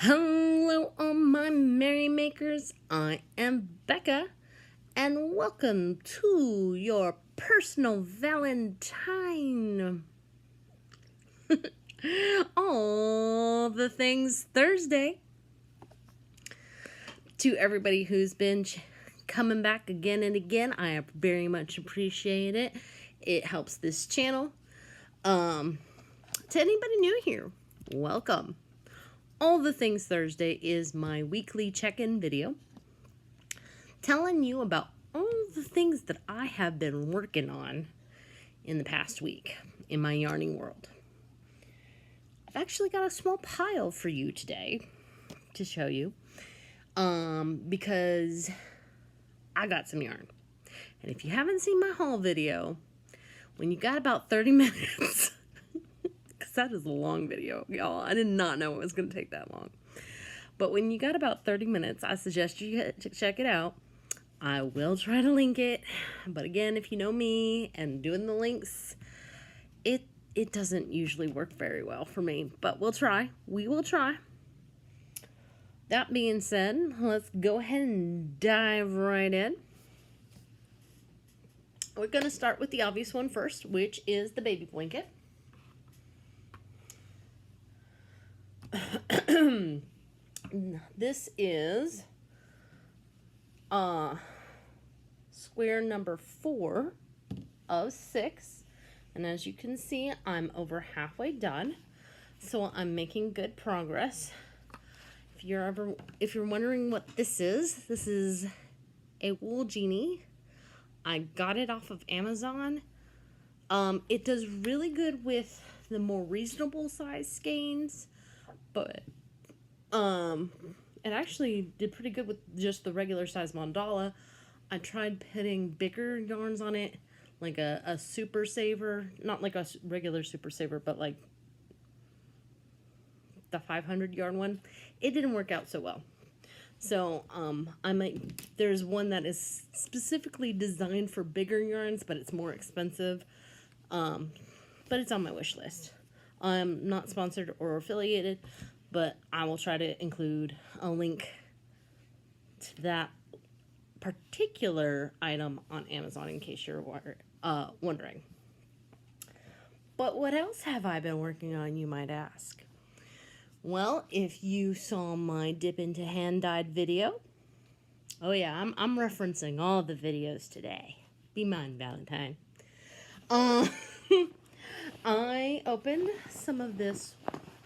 Hello, all my merrymakers. I am Becca, and welcome to your personal Valentine. All the things Thursday. To everybody who's been coming back again and again, I very much appreciate it. It helps this channel. To anybody new here, welcome. All the Things Thursday is my weekly check-in video telling you about all the things that I have been working on in the past week in my yarning world. I've actually got a small pile for you today to show you because I got some yarn. And if you haven't seen my haul video, when you got about 30 minutes... that is a long video, y'all. I did not know it was going to take that long. But when you got about 30 minutes, I suggest you check it out. I will try to link it. But again, if you know me and doing the links, it doesn't usually work very well for me. But we'll try. We will try. That being said, let's go ahead and dive right in. We're going to start with the obvious one first, which is the baby blanket. This is square number 4 of 6, and as you can see, I'm over halfway done, so I'm making good progress. If you're wondering what this is a wool genie. I got it off of Amazon. It does really good with the more reasonable size skeins. But it actually did pretty good with just the regular size mandala. I tried putting bigger yarns on it, like a super saver, not like a regular super saver, but like the 500 yarn one. It didn't work out so well. So there's one that is specifically designed for bigger yarns, but it's more expensive. But it's on my wish list. I'm not sponsored or affiliated, but I will try to include a link to that particular item on Amazon in case you're wondering. But what else have I been working on, you might ask? Well, if you saw my dip into hand-dyed video, oh yeah, I'm referencing all the videos today. Be mine, Valentine. I opened some of this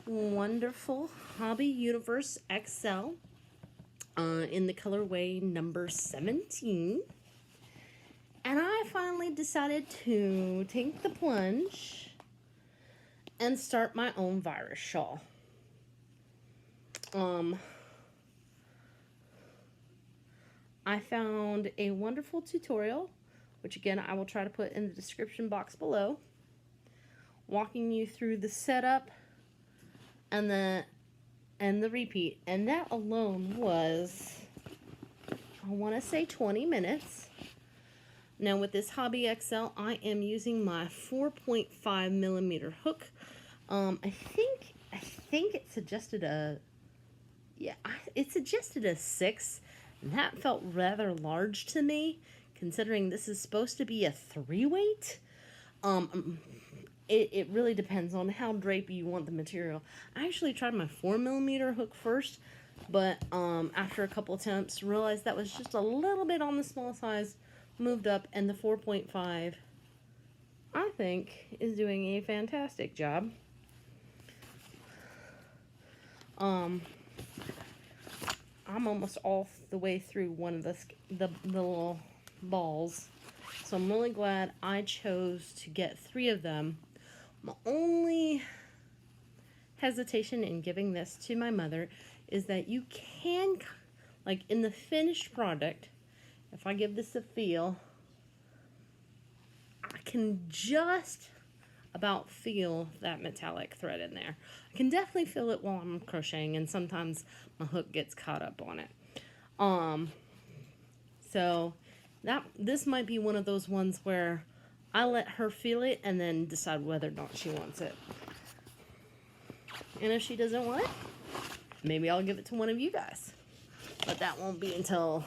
wonderful Hobby Universe XL in the colorway number 17. And I finally decided to take the plunge and start my own virus shawl. I found a wonderful tutorial, which again I will try to put in the description box below, walking you through the setup and the repeat, and that alone was, I want to say, 20 minutes. Now with this Hobby XL, I am using my 4.5 millimeter hook. I think it suggested it suggested a 6, and that felt rather large to me, considering this is supposed to be a 3-weight. It really depends on how drapey you want the material. I actually tried my 4 millimeter hook first, but after a couple attempts, realized that was just a little bit on the small size, moved up, and the 4.5, I think, is doing a fantastic job. I'm almost all the way through one of the little balls, so I'm really glad I chose to get 3 of them. My only hesitation in giving this to my mother is that you can, like in the finished product, if I give this a feel, I can just about feel that metallic thread in there. I can definitely feel it while I'm crocheting, and sometimes my hook gets caught up on it. So this might be one of those ones where I let her feel it and then decide whether or not she wants it. And if she doesn't want it, maybe I'll give it to one of you guys. But that won't be until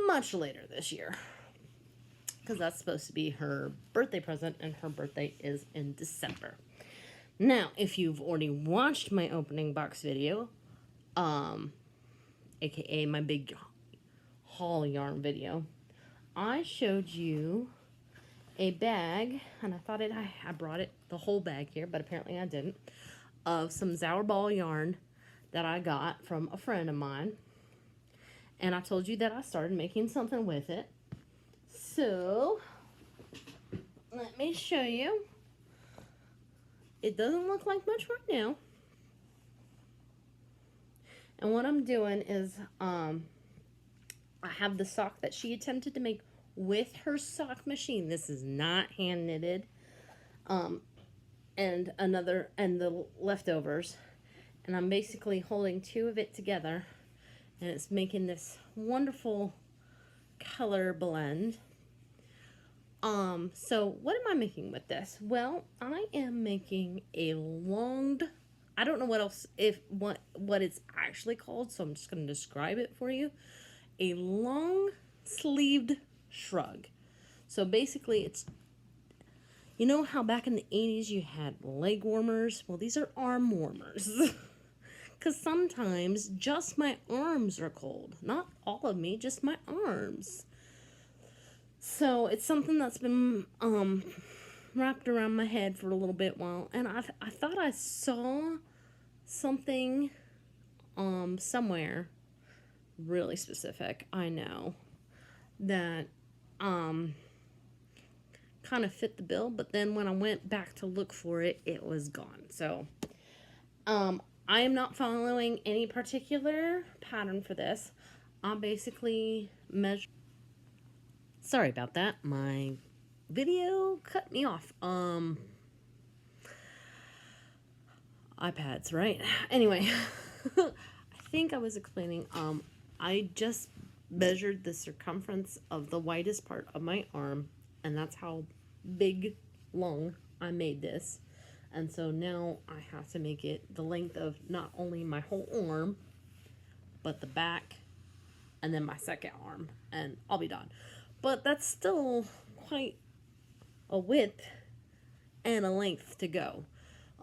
much later this year, because that's supposed to be her birthday present, and her birthday is in December. Now, if you've already watched my opening box video, aka my big haul yarn video, I showed you a bag, and I thought I brought it, the whole bag here, but apparently I didn't, of some Zauberball yarn that I got from a friend of mine. And I told you that I started making something with it. So, let me show you. It doesn't look like much right now. And what I'm doing is, I have the sock that she attempted to make with her sock machine. This is not hand knitted. And the leftovers. And I'm basically holding two of it together. And it's making this wonderful color blend. So what am I making with this? Well, I am making a long, I don't know what else, what it's actually called, so I'm just going to describe it for you. A long sleeved shrug. So basically it's, you know how back in the 80s you had leg warmers? Well, these are arm warmers. Because sometimes just my arms are cold. Not all of me, just my arms. So it's something that's been wrapped around my head for a little bit while. And I thought I saw something somewhere really specific, I know, that kind of fit the bill. But then when I went back to look for it, it was gone. So I am not following any particular pattern for this. I basically measure. Sorry about that. My video cut me off. iPads, right? Anyway, I think I was explaining. I just measured the circumference of the widest part of my arm, and that's how big, long I made this. And so now I have to make it the length of not only my whole arm, but the back, and then my second arm, and I'll be done. But that's still quite a width and a length to go.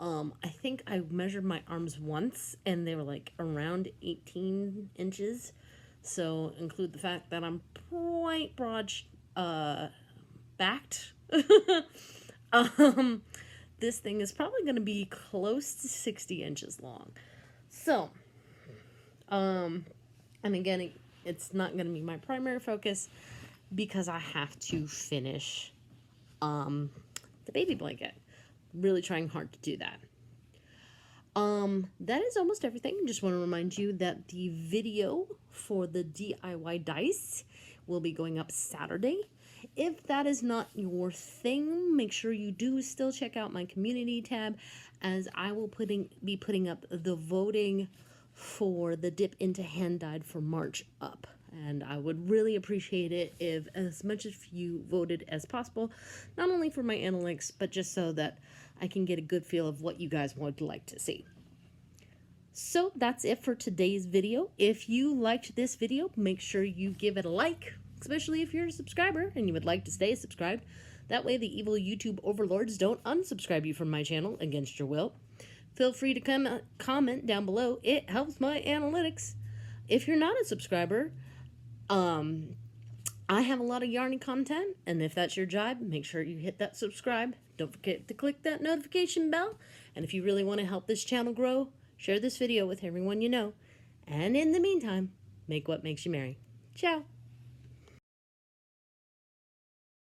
I think I measured my arms once, and they were like around 18 inches. So include the fact that I'm quite broad backed. This thing is probably going to be close to 60 inches long. So, and again, it's not going to be my primary focus because I have to finish the baby blanket. Really trying hard to do that. That is almost everything. Just want to remind you that the video for the DIY dice will be going up Saturday. If that is not your thing, make sure you do still check out my community tab, as I will be putting up the voting for the Dip into Hand Dyed for March up. And I would really appreciate it if as much as you voted as possible, not only for my analytics, but just so that I can get a good feel of what you guys would like to see. So that's it for today's video. If you liked this video, make sure you give it a like, especially if you're a subscriber and you would like to stay subscribed. That way the evil YouTube overlords don't unsubscribe you from my channel against your will. Feel free to comment down below. It helps my analytics. If you're not a subscriber, I have a lot of yarny content, and if that's your job, make sure you hit that subscribe. Don't forget to click that notification bell. And if you really want to help this channel grow, share this video with everyone you know. And in the meantime, make what makes you merry. Ciao.